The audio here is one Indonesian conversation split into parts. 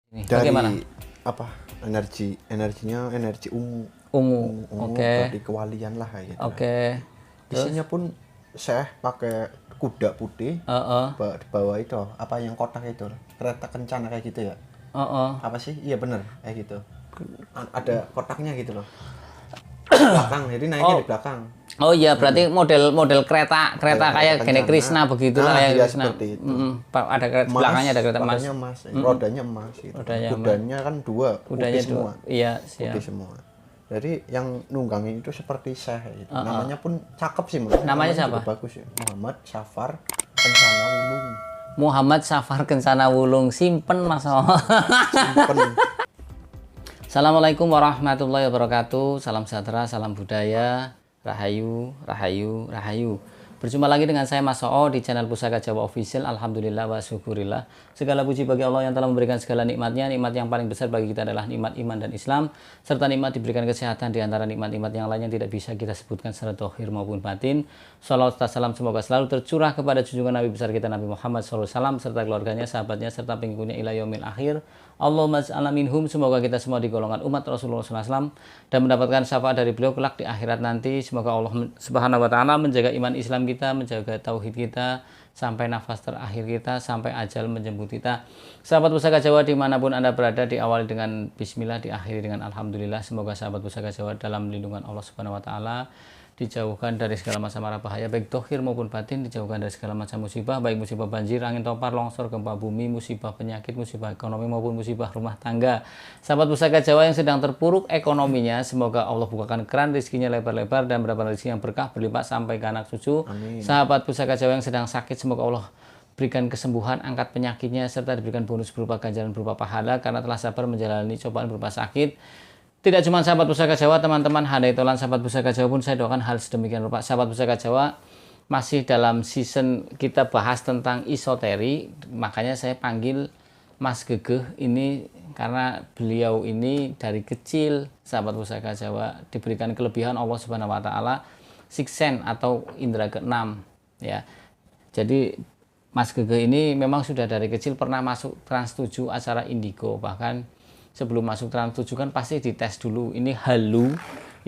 Dari Bagaimana? apa? Energinya energi ungu. Ungu. Oke. Dari kewalian lah kayak gitu. Oke. Isinya pun Syekh pakai kuda putih. Heeh. Di bawah itu apa yang kotak itu? Kereta kencana kayak gitu ya. Heeh. Apa sih? Iya bener kayak gitu. Ada kotaknya gitu loh. Belakang, jadi naiknya di belakang. Oh iya, berarti model kereta kayak Gene kencana. Krishna begitulah ya iya, Krishna. seperti itu. Ada kereta belakangnya ada kereta emas. Rodanya emas, rodanya emas gitu. Rodanya Kudanya kan dua, Kudanya putih semua. Iya, Putih semua. Jadi yang nunggangin itu seperti Syekh gitu. Namanya pun cakep sih menurut. Namanya siapa? Juga bagus ya. Muhammad Safar Kencana Wulung. Muhammad Safar Kencana Wulung, simpen Mas. Simpen. Assalamualaikum warahmatullahi wabarakatuh. Salam sejahtera, salam budaya, rahayu, rahayu, rahayu. Berjumpa lagi dengan saya Mas Oo di channel Pusaka Jawa Official. Alhamdulillah wa syukurillah. Segala puji bagi Allah yang telah memberikan segala nikmatnya. Nikmat yang paling besar bagi kita adalah nikmat iman dan Islam, serta nikmat diberikan kesehatan di antara nikmat-nikmat yang lainnya tidak bisa kita sebutkan secara zahir maupun batin. Salawat salam semoga selalu tercurah kepada junjungan Nabi besar kita Nabi Muhammad SAW serta keluarganya, sahabatnya, serta pengikutnya ila yaumil akhir. Allahumma ja'alna minhum, semoga kita semua di golongan umat Rasulullah SAW dan mendapatkan syafaat dari beliau kelak di akhirat nanti. Semoga Allah Subhanahu wa taala menjaga iman Islam kita, menjaga tauhid kita sampai nafas terakhir kita, sampai ajal menjemput kita. Sahabat Pusaka Jawa dimanapun Anda berada, diawali dengan bismillah, diakhiri dengan alhamdulillah. Semoga sahabat Pusaka Jawa dalam lindungan Allah Subhanahu wa taala, dijauhkan dari segala macam mara bahaya baik dohir maupun batin, dijauhkan dari segala macam musibah, baik musibah banjir, angin topar, longsor, gempa bumi, musibah penyakit, musibah ekonomi maupun musibah rumah tangga. Sahabat Pusaka Jawa yang sedang terpuruk ekonominya, semoga Allah bukakan keran rezekinya lebar-lebar dan mendapatkan rezeki yang berkah berlimpah sampai ke anak cucu. Amin. Sahabat Pusaka Jawa yang sedang sakit, semoga Allah berikan kesembuhan, angkat penyakitnya, serta diberikan bonus berupa ganjaran berupa pahala karena telah sabar menjalani cobaan berupa sakit. Tidak cuma sahabat Pusaka Jawa, teman-teman handai tolan sahabat Pusaka Jawa pun saya doakan hal sedemikian rupa. Sahabat Pusaka Jawa masih dalam season kita bahas tentang esoteri, makanya saya panggil Mas Gegeh ini karena beliau ini dari kecil sahabat Pusaka Jawa diberikan kelebihan Allah Subhanahu wa taala sixth sense atau indera keenam ya. Jadi Mas Gegeh ini memang sudah dari kecil pernah masuk Trans 7 acara Indigo, bahkan sebelum masuk Trans 7 kan pasti dites dulu ini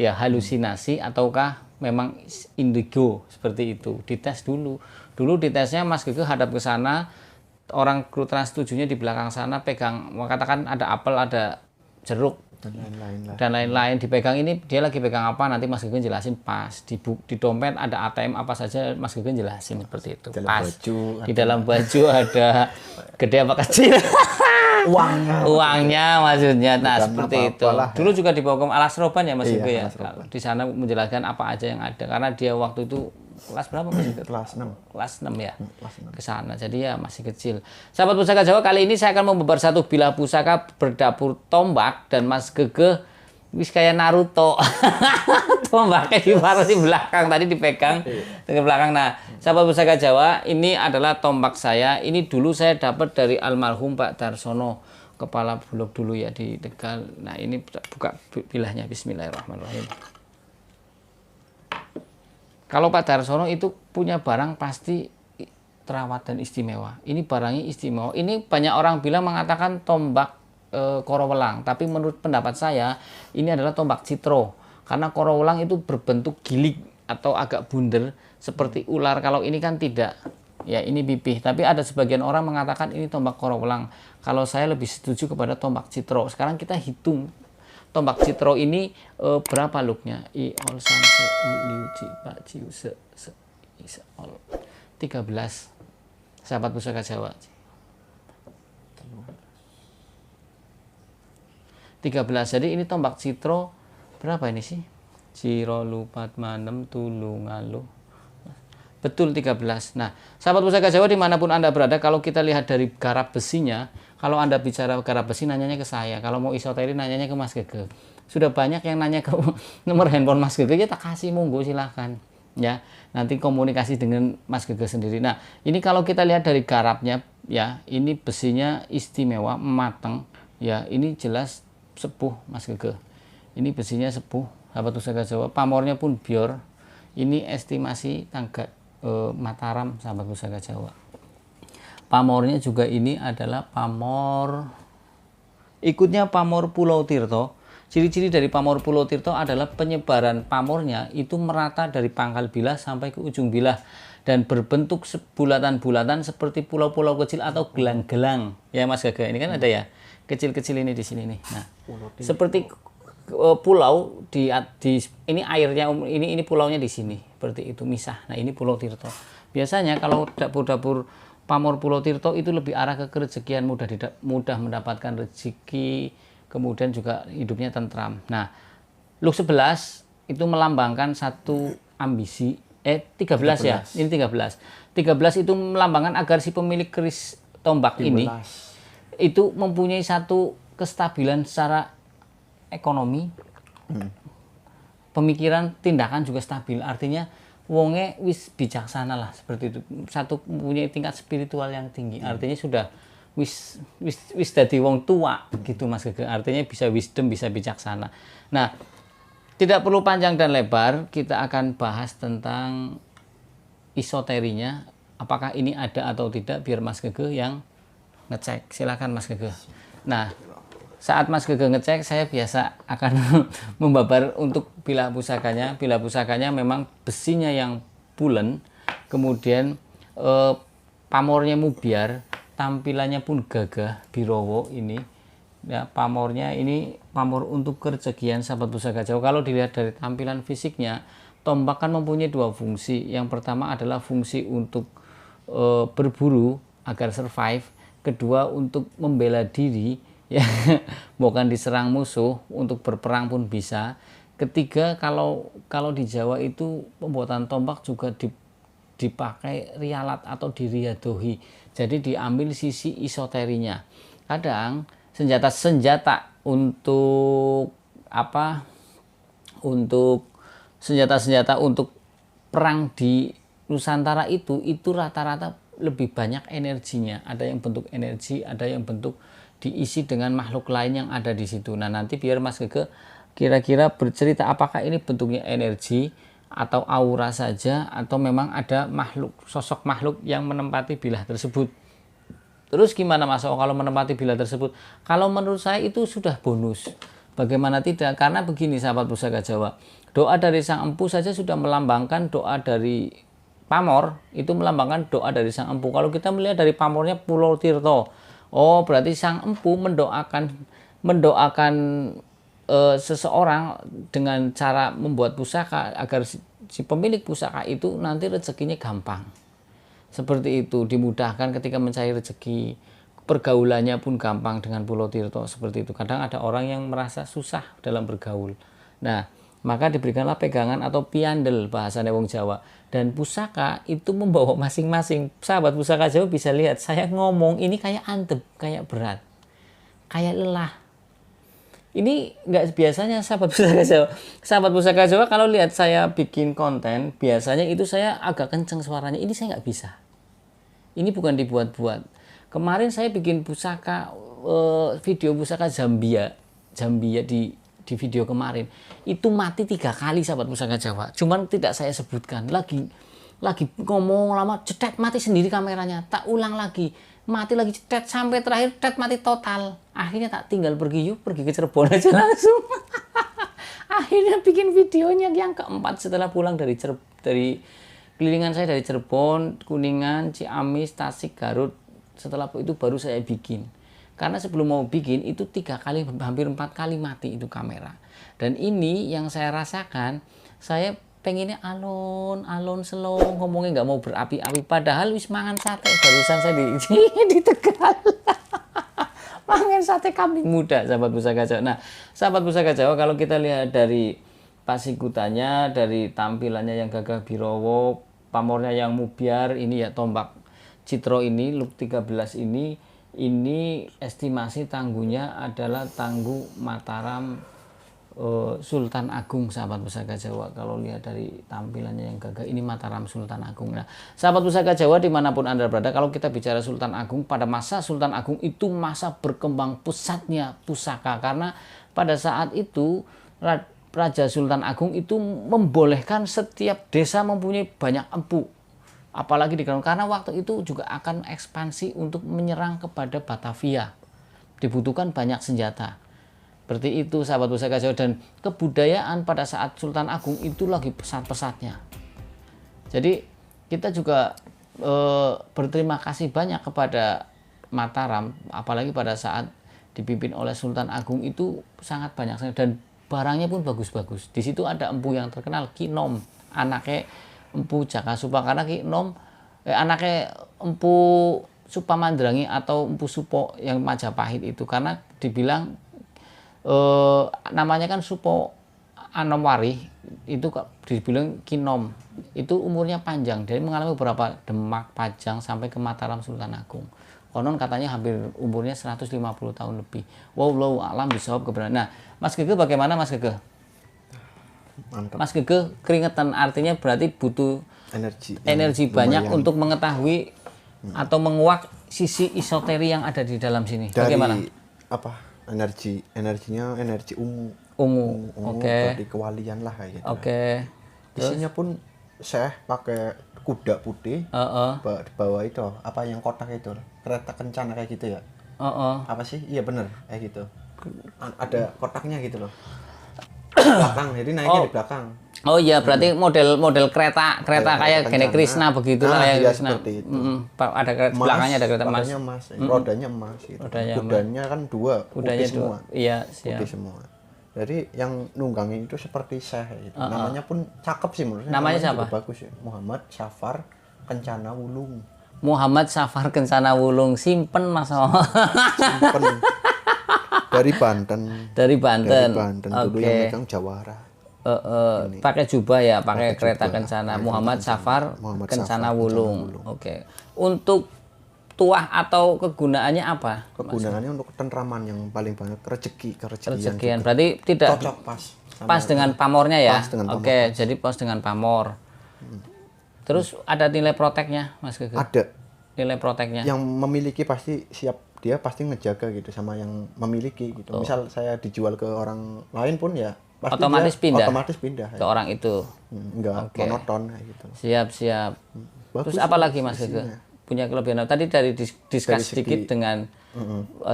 halusinasi ataukah memang indigo, seperti itu dites dulu ditesnya Mas Gegeh hadap ke sana, orang kru Trans 7-nya di belakang sana pegang, katakan ada apel, ada jeruk dan lain-lain dipegang, ini dia lagi pegang apa, nanti Mas Gegeh jelasin pas di dompet ada ATM apa saja, Mas Gegeh jelasin seperti itu pas di dalam baju ada gede apa kecil uangnya maksudnya. Nah, seperti itu dulu juga dibawa ke Alas Roban ya Mas Gegeh ya, di sana menjelaskan apa aja yang ada karena dia waktu itu kelas berapa Mas Gegeh? Kelas 6 ya, ke sana, jadi ya masih kecil. Sahabat Pusaka Jawa, kali ini saya akan membabar satu bilah pusaka berdapur tombak dan Mas Gegeh wis kayak Naruto. Tombaknya di belakang, tadi dipegang ke belakang. Nah, sahabat Pusaka Jawa, ini adalah tombak saya. Ini dulu saya dapat dari almarhum Pak Darsono, kepala bulog dulu ya di Tegal. Nah, ini buka bilahnya, bismillahirrahmanirrahim. Kalau Pak Darsono itu punya barang pasti terawat dan istimewa. Ini barangnya istimewa. Ini banyak orang bilang mengatakan tombak korowelang, tapi menurut pendapat saya ini adalah tombak citro karena korowelang itu berbentuk gilik atau agak bunder seperti ular. Kalau ini kan tidak, ya ini pipih. Tapi ada sebagian orang mengatakan ini tombak korowelang. Kalau saya lebih setuju kepada tombak citro. Sekarang kita hitung tombak citro ini berapa looknya? I ol samse liu ci pak ciu se ol 13. Sahabat Pusaka Jawa 13. Jadi ini tombak citro berapa ini sih? Ciro lupat manem tulungaluh. Betul 13. Nah, sahabat Pusaka Jawa dimanapun Anda berada, kalau kita lihat dari garap besinya, kalau Anda bicara garap besi nanyanya ke saya, kalau mau esoteri nanyanya ke Mas Gegeh. Sudah banyak yang nanya ke nomor handphone Mas Gegeh, ya tak kasih, monggo silahkan ya, nanti komunikasi dengan Mas Gegeh sendiri. Nah, ini kalau kita lihat dari garapnya ya, ini besinya istimewa, matang ya, ini jelas sepuh Mas Gegeh. Ini besinya sepuh, sahabat Pusaka Jawa. Pamornya pun bior. Ini estimasi tangga Mataram, sahabat Pusaka Jawa. Pamornya juga ini adalah pamor ikutnya pamor Pulau Tirto. Ciri-ciri dari pamor Pulau Tirto adalah penyebaran pamornya itu merata dari pangkal bilah sampai ke ujung bilah dan berbentuk bulatan-bulatan seperti pulau-pulau kecil atau gelang-gelang. Ya Mas Gaga, ini kan ada ya kecil-kecil ini di sini nih. Nah, seperti pulau di ini airnya ini pulaunya di sini seperti itu misah. Nah, ini Pulau Tirto. Biasanya kalau dapur-dapur pamor Pulau Tirto itu lebih arah ke kerezekian, mudah mendapatkan rezeki, kemudian juga hidupnya tentram. Nah, Luk 11 itu melambangkan satu ambisi 13 ya. Ini 13. 13 itu melambangkan agar si pemilik keris tombak 13. ini itu mempunyai satu kestabilan secara ekonomi. Pemikiran, tindakan juga stabil. Artinya wonge wis bijaksana lah seperti itu. Satu mempunyai tingkat spiritual yang tinggi. Artinya sudah wis dadi wong tua gitu Mas Gege. Artinya bisa wisdom, bisa bijaksana. Nah, tidak perlu panjang dan lebar, kita akan bahas tentang esoterinya. Apakah ini ada atau tidak, biar Mas Gege yang ngecek. Silakan Mas Gege. Nah, saat Mas Gege ngecek, saya biasa akan membabar untuk bilah pusakanya. Bilah pusakanya memang besinya yang bulen, kemudian pamornya mubiar, tampilannya pun gagah, birowo ini. Ya, pamornya ini pamor untuk kerezekian sahabat pusaka Jawa. Kalau dilihat dari tampilan fisiknya, tombak kan mempunyai dua fungsi. Yang pertama adalah fungsi untuk berburu agar survive. Kedua untuk membela diri, ya, bukan diserang musuh, untuk berperang pun bisa. Ketiga, kalau di Jawa itu pembuatan tombak juga dipakai rialat atau diriadohi. Jadi diambil sisi esoterinya. Kadang senjata-senjata untuk apa? Untuk senjata-senjata untuk perang di Nusantara itu rata-rata lebih banyak energinya. Ada yang bentuk energi, ada yang bentuk diisi dengan makhluk lain yang ada di situ. Nah, nanti biar Mas Gege kira-kira bercerita apakah ini bentuknya energi atau aura saja, atau memang ada sosok makhluk yang menempati bilah tersebut. Terus gimana Mas O kalau menempati bilah tersebut? Kalau menurut saya itu sudah bonus. Bagaimana tidak? Karena begini sahabat pusaka Jawa, doa dari sang empu saja sudah melambangkan doa dari pamor, itu melambangkan doa dari sang empu. Kalau kita melihat dari pamornya Pulau Tirto, oh berarti sang empu mendoakan seseorang dengan cara membuat pusaka agar si pemilik pusaka itu nanti rezekinya gampang. Seperti itu, dimudahkan ketika mencari rezeki. Pergaulannya pun gampang dengan Pulau Tirto seperti itu. Kadang ada orang yang merasa susah dalam bergaul. Nah, maka diberikanlah pegangan atau piandel bahasa wong Jawa. Dan pusaka itu membawa masing-masing. Sahabat pusaka Jawa bisa lihat, saya ngomong ini kayak antep, kayak berat, kayak lelah. Ini nggak biasanya sahabat pusaka Jawa. Sahabat pusaka Jawa kalau lihat saya bikin konten, biasanya itu saya agak kenceng suaranya. Ini saya nggak bisa. Ini bukan dibuat-buat. Kemarin saya bikin pusaka, video pusaka Zambia di video kemarin. Itu mati 3 kali sahabat pusaka Jawa. Cuman tidak saya sebutkan. Lagi ngomong lama, cetet mati sendiri kameranya. Tak ulang lagi. Mati lagi cetet sampai terakhir cetet mati total. Akhirnya tak tinggal pergi ke Cirebon aja langsung. Akhirnya bikin videonya yang keempat setelah pulang dari kelilingan saya dari Cirebon, Kuningan, Ciamis, Tasik, Garut. Setelah itu baru saya bikin. Karena sebelum mau bikin itu 3 kali, hampir 4 kali mati itu kamera. Dan ini yang saya rasakan, saya pengennya alon slow, ngomongnya nggak mau berapi-api, padahal wis mangan sate barusan saya di Tegal. Mangan sate kambing muda sahabat pusaka Jawa. Nah, sahabat pusaka Jawa kalau kita lihat dari pasikutannya, dari tampilannya yang gagah birowo, pamornya yang mubiar, ini ya tombak citro ini, Luk 13 ini estimasi tangguhnya adalah tangguh Mataram Sultan Agung sahabat pusaka Jawa. Kalau lihat dari tampilannya yang gagah, ini Mataram Sultan Agung. Nah, sahabat pusaka Jawa dimanapun Anda berada, kalau kita bicara Sultan Agung, pada masa Sultan Agung itu masa berkembang pusatnya pusaka. Karena pada saat itu Raja Sultan Agung itu membolehkan setiap desa mempunyai banyak empu. Apalagi di karena waktu itu juga akan ekspansi untuk menyerang kepada Batavia. dibutuhkan banyak senjata. Seperti itu sahabat pusaka Jawa, dan kebudayaan pada saat Sultan Agung itu lagi pesat-pesatnya. Jadi kita juga berterima kasih banyak kepada Mataram, apalagi pada saat dipimpin oleh Sultan Agung itu sangat banyak, dan barangnya pun bagus-bagus. Di situ ada empu yang terkenal, Ki Nom, anaknya Empu Jakasupa, karena Ki Nom anaknya Empu Supamandrangi atau Empu Supo yang Majapahit itu, karena dibilang namanya kan Supo Anomwari, itu dibilang Ki Nom itu umurnya panjang, jadi mengalami beberapa demak pajang sampai ke Mataram Sultan Agung. Konon katanya hampir umurnya 150 tahun lebih. Wallahu a'lam bishawab kebenaran. Nah, Mas Gege bagaimana Mas Gege? Mantap. Mas Gege keringetan, artinya berarti butuh energi banyak untuk mengetahui atau menguak sisi esoteri yang ada di dalam sini. Dari bagaimana? apa? Energinya energi ungu. Oke. Dari kewalian lah kayak gitu. Oke. Isinya pun Syekh pakai kuda putih. Di bawah itu apa yang kotak itu? Kereta kencana kayak gitu ya. Apa sih? Iya bener kayak gitu. Ada kotaknya gitu loh. Belakang, jadi naiknya di belakang. Oh iya, berarti model kereta kayak Gene Krishna begitulah ya, Krishna. Seperti itu. Ada kereta belakangnya, ada kereta emas. Rodanya emas gitu. Kudanya kan dua, putih semua. Iya, siap. Putih semua. Jadi yang nunggangin itu seperti Syekh gitu. Namanya pun cakep sih menurut saya. Namanya siapa? Bagus ya. Muhammad Safar Kencana Wulung. Muhammad Safar Kencana Wulung, simpen Mas. Simpen. Dari Banten. Dari Banten. Dulu yang megang Jawara. Pakai jubah ya, pakai kereta kencana. Muhammad Safar Kencana Wulung. Oke. Untuk tuah atau kegunaannya apa? Kegunaannya untuk ketentraman yang paling banyak, rezekian. Berarti tidak cocok pas dengan pamornya ya. Pas dengan pamor. Oke, jadi pas dengan pamor. Terus ada nilai proteknya, Mas Gege? Ada. Nilai proteknya. Yang memiliki pasti siap, dia pasti ngejaga gitu sama yang memiliki gitu. Misal saya dijual ke orang lain pun ya pasti otomatis pindah ke orang itu. Enggak monoton kayak gitu. Siap. Bagus. Terus apa lagi Mas Gege? Punya kelebihan. Tadi dari diskus sedikit dengan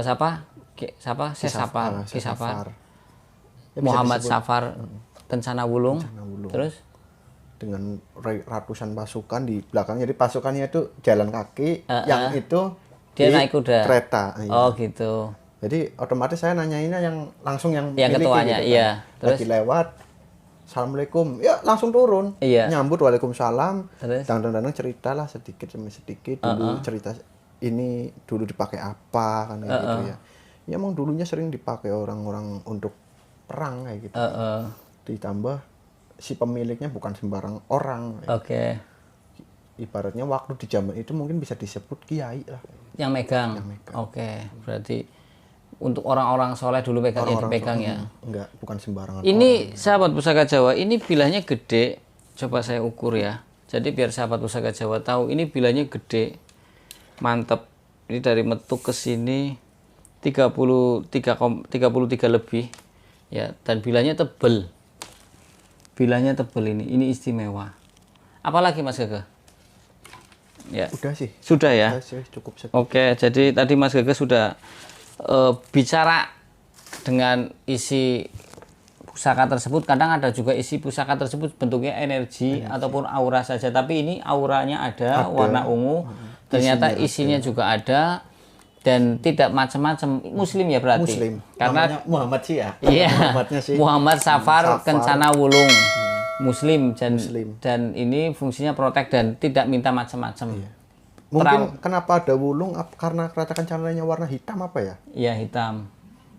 siapa? Safar. Ya, Muhammad Safar Kencana Wulung. Terus dengan ratusan pasukan di belakang, jadi pasukannya itu jalan kaki, yang itu dia naik kuda, kereta. Oh gitu. Jadi otomatis saya nanyainnya yang langsung yang ketuanya, gitu, iya. Kan. Terus lagi lewat, assalamualaikum, ya langsung turun, nyambut waalaikumsalam, dan cerita lah sedikit demi sedikit dulu cerita ini dulu dipakai apa kan kayak gitu ya. Ya emang dulunya sering dipakai orang-orang untuk perang kayak gitu. Ditambah si pemiliknya bukan sembarang orang. Oke. Ibaratnya waktu di zaman itu mungkin bisa disebut kiai lah. Yang megang. Oke. Berarti untuk orang-orang soleh dulu dipegang ya. Enggak, bukan sembarangan. Ini sahabat pusaka Jawa, ini bilahnya gede. Coba saya ukur ya. Jadi biar sahabat pusaka Jawa tahu, ini bilahnya gede. Mantep. Ini dari metuk ke sini 33 lebih. Ya, dan bilahnya tebel. Bilahnya tebel ini istimewa. Apalagi Mas Gege? Ya. Udah sih. Sudah ya? Udah sih, cukup segitu. Oke, jadi tadi Mas Gege sudah bicara dengan isi pusaka tersebut. Kadang ada juga isi pusaka tersebut bentuknya energi ataupun aura saja. Tapi ini auranya ada. Warna ungu. Ternyata isinya juga ada. Dan tidak macam-macam. Muslim ya berarti? Muslim. Karena namanya Muhammad sih ya? Iya. Muhammadnya sih. Muhammad Safar Kencana Wulung. Muslim. Muslim. Dan ini fungsinya protek dan tidak minta macam-macam. Iya. Mungkin kenapa ada wulung, karena kereta kencananya warna hitam apa ya? Iya, hitam.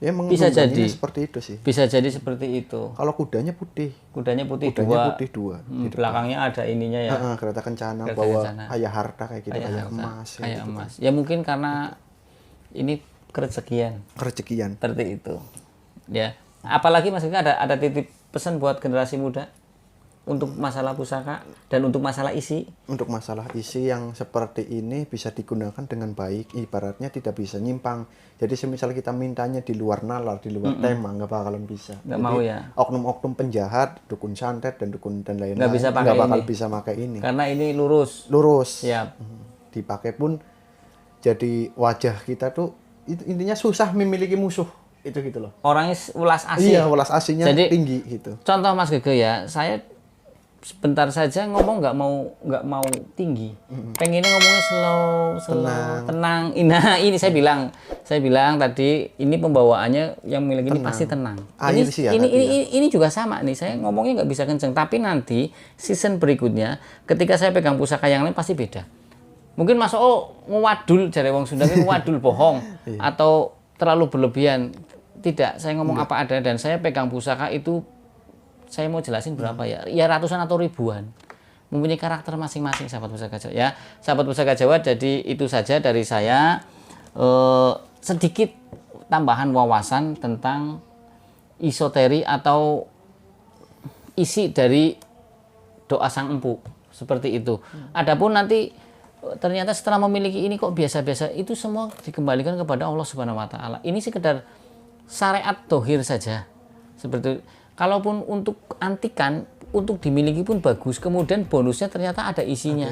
Ya, bisa jadi seperti itu sih. Bisa jadi seperti itu. Kalau kudanya putih. Kudanya putih dua. Di belakangnya ada ininya ya. Kereta kencana bawa ayah harta kayak gitu, ayah emas. Ayah emas. Ya mungkin karena ini kerezekian. Seperti itu. Ya. Apalagi Mas Gege ada titip pesan buat generasi muda untuk masalah pusaka dan untuk masalah isi? Untuk masalah isi yang seperti ini bisa digunakan dengan baik, ibaratnya tidak bisa nyimpang. Jadi semisal kita mintanya di luar nalar, di luar tema, nggak bakalan bisa. Nggak mau ya? Oknum-oknum penjahat, dukun santet dan dukun dan lain-lain nggak bakal bisa pakai ini. Karena ini lurus. Lurus. Siap. Dipakai pun jadi wajah kita tuh intinya susah memiliki musuh itu gitu loh. Orangnya welas asih. Iya, welas asihnya tinggi gitu. Contoh Mas Gege ya, saya sebentar saja ngomong nggak mau tinggi, pengennya ngomongnya slow, tenang. Nah ini saya bilang tadi ini pembawaannya yang milik ini pasti tenang. Ini juga sama nih, saya ngomongnya nggak bisa kenceng, tapi nanti season berikutnya ketika saya pegang pusaka yang lain pasti beda. Mungkin Mas ngewadul, jare wong Sunda ngewadul bohong atau terlalu berlebihan. Tidak, saya ngomong apa ada dan saya pegang pusaka itu. Saya mau jelasin berapa ya ratusan atau ribuan, mempunyai karakter masing-masing sahabat pusaka Jawa ya. Sahabat pusaka Jawa, jadi itu saja dari saya, sedikit tambahan wawasan tentang esoteri atau isi dari doa sang empu seperti itu. Adapun nanti ternyata setelah memiliki ini kok biasa-biasa, itu semua dikembalikan kepada Allah Subhanahu wa taala. Ini sekedar syariat dohir saja seperti itu. Kalaupun untuk antikan, untuk dimiliki pun bagus. Kemudian bonusnya ternyata ada isinya.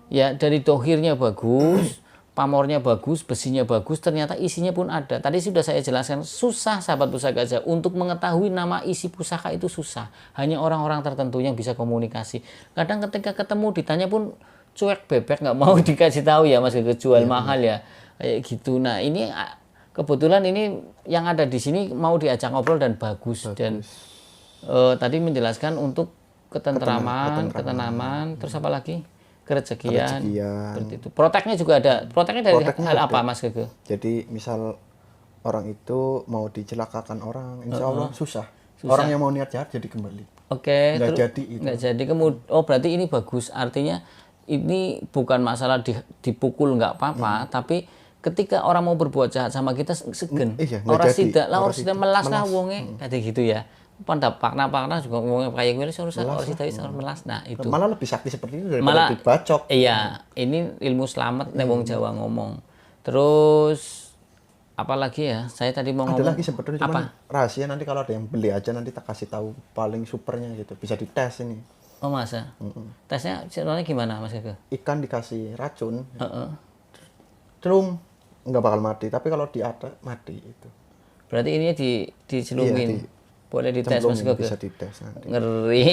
Ya, dari dohirnya bagus, pamornya bagus, besinya bagus, ternyata isinya pun ada. Tadi sudah saya jelaskan, susah sahabat pusaka Jawa untuk mengetahui nama isi pusaka itu susah. Hanya orang-orang tertentu yang bisa komunikasi. Kadang ketika ketemu ditanya pun cuek bebek, nggak mau dikasih tahu ya Mas, jual mahal ya. Kayak gitu. Nah, ini kebetulan ini yang ada di sini mau diajak ngobrol dan bagus. Dan tadi menjelaskan untuk ketentraman, terus apa lagi? Kerezekian. Seperti itu. Proteknya juga ada. Proteknya dari hal apa Mas Gege? Jadi misal orang itu mau dicelakakan orang, insya Allah susah. Orang yang mau niat jahat jadi kembali. Oke. Nggak jadi itu. Nggak jadi. Berarti ini bagus. Artinya ini bukan masalah dipukul nggak apa-apa, tapi ketika orang mau berbuat jahat sama kita segen. Orang tidak melas lah wonge kayak gitu ya. Pada pakna juga ngomongnya kayak gue orang sida melas. Nah, itu. Malah lebih sakti seperti itu daripada dibacok. Iya, ini ilmu selamat nek wong Jawa ngomong. Terus apalagi ya? Saya tadi mau ngomong. Ada lagi sebetulnya cuman rahasia, nanti kalau ada yang beli aja nanti tak kasih tahu paling supernya gitu. Bisa dites ini. Oh, masa? Tesnya caranya gimana Mas Gege? Ikan dikasih racun. Celum nggak bakal mati, tapi kalau di atas mati itu. Berarti ini dicelungin. Iya, boleh dites Mas Gege? Bisa dites nanti. Ngeri.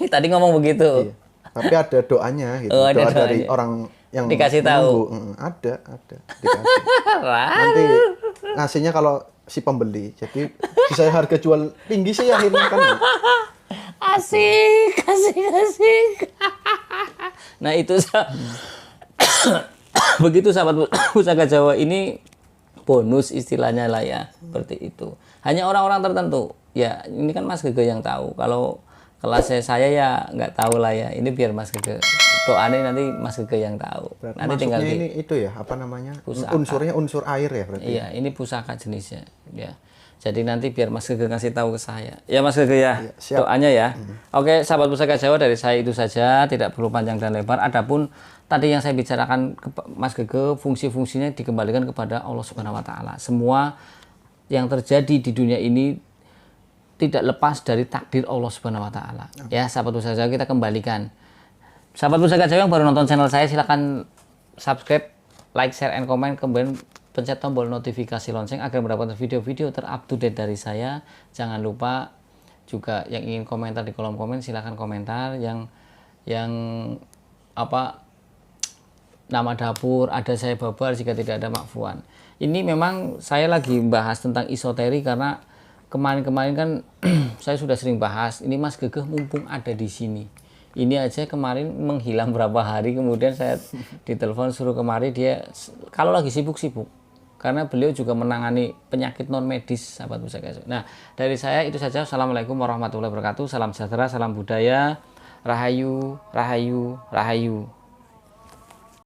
Tadi ngomong begitu. Iya. Tapi ada doanya gitu. Doa dari orang yang dikasih tahu. Ada dikasih. Nanti ngasihnya kalau si pembeli. Jadi bisa harga jual tinggi sih akhirnya kan. Asik. Nah, itu begitu sahabat pusaka Jawa, ini bonus istilahnya lah ya, seperti itu. Hanya orang-orang tertentu. Ya, ini kan Mas Gege yang tahu. Kalau kelasnya saya ya nggak tahu lah ya. Ini biar Mas Gege. Doanya nanti Mas Gege yang tahu. Berarti nanti tinggal ini itu ya, apa namanya? Pusaka. Unsurnya unsur air ya berarti. Iya, ini pusaka jenisnya. Ya. Jadi nanti biar Mas Gege ngasih tahu ke saya. Ya Mas Gege ya. Iya, doanya ya. Oke, sahabat pusaka Jawa, dari saya itu saja, tidak perlu panjang dan lebar. Adapun tadi yang saya bicarakan Mas Gege, fungsi-fungsinya dikembalikan kepada Allah Subhanahu wa taala. Semua yang terjadi di dunia ini tidak lepas dari takdir Allah Subhanahu wa taala. Ya, sahabat pusaka Jawa, kita kembalikan. Sahabat pusaka Jawa yang baru nonton channel saya, silakan subscribe, like, share, and comment, kemudian pencet tombol notifikasi lonceng agar mendapatkan video-video terupdate dari saya. Jangan lupa juga yang ingin komentar di kolom komen, silakan komentar. Yang nama dapur ada saya babar jika tidak ada Makfuan. Ini memang saya lagi bahas tentang esoteri karena kemarin-kemarin kan saya sudah sering bahas. Ini Mas Gege mumpung ada di sini. Ini aja kemarin menghilang berapa hari, kemudian saya ditelepon suruh kemari, dia kalau lagi sibuk-sibuk. Karena beliau juga menangani penyakit non medis, sahabat pusaka. Nah, dari saya itu saja. Assalamualaikum warahmatullahi wabarakatuh. Salam sejahtera, salam budaya. Rahayu, rahayu, rahayu.